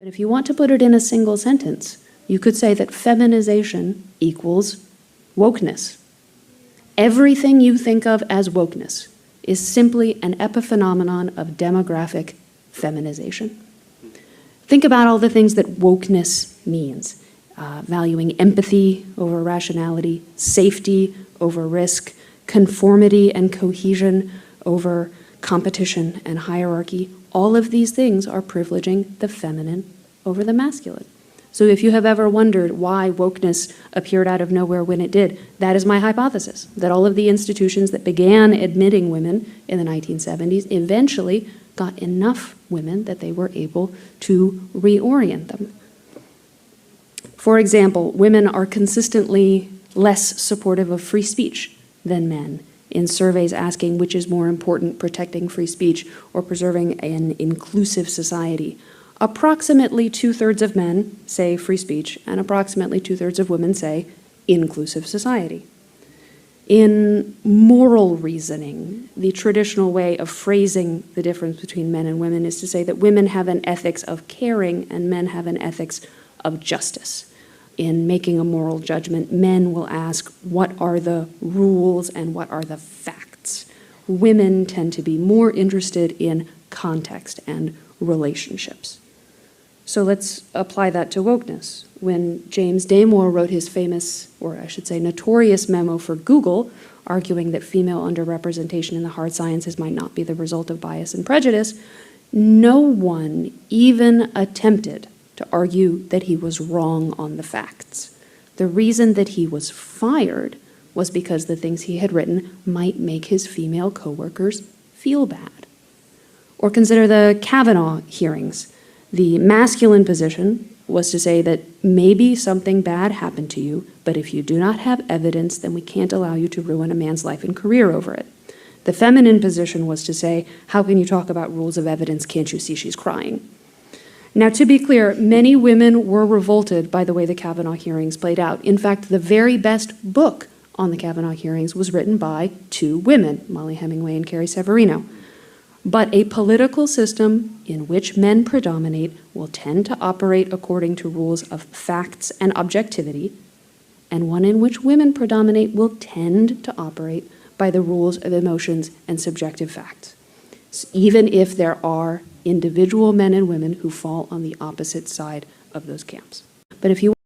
But if you want to put it in a single sentence, you could say that feminization equals wokeness. Everything you think of as wokeness is simply an epiphenomenon of demographic feminization. Think about all the things that wokeness means. Valuing empathy over rationality, safety over risk, conformity and cohesion over competition and hierarchy. All of these things are privileging the feminine over the masculine. So if you have ever wondered why wokeness appeared out of nowhere when it did, that is my hypothesis, that all of the institutions that began admitting women in the 1970s eventually got enough women that they were able to reorient them. For example, women are consistently less supportive of free speech than men in surveys asking which is more important, protecting free speech or preserving an inclusive society. Approximately 2/3 of men say free speech, and approximately 2/3 of women say inclusive society. In moral reasoning, the traditional way of phrasing the difference between men and women is to say that women have an ethics of caring and men have an ethics of justice. In making a moral judgment, men will ask, what are the rules and what are the facts? Women tend to be more interested in context and relationships. So let's apply that to wokeness. When James Damore wrote his famous, or I should say notorious memo for Google, arguing that female underrepresentation in the hard sciences might not be the result of bias and prejudice, no one even attempted to argue that he was wrong on the facts. The reason that he was fired was because the things he had written might make his female coworkers feel bad. Or consider the Kavanaugh hearings. The masculine position was to say that maybe something bad happened to you, but if you do not have evidence, then we can't allow you to ruin a man's life and career over it. The feminine position was to say, how can you talk about rules of evidence? Can't you see she's crying? Now, to be clear, many women were revolted by the way the Kavanaugh hearings played out. In fact, the very best book on the Kavanaugh hearings was written by two women, Molly Hemingway and Carrie Severino. But a political system in which men predominate will tend to operate according to rules of facts and objectivity, and one in which women predominate will tend to operate by the rules of emotions and subjective facts, even if there are individual men and women who fall on the opposite side of those camps. But if you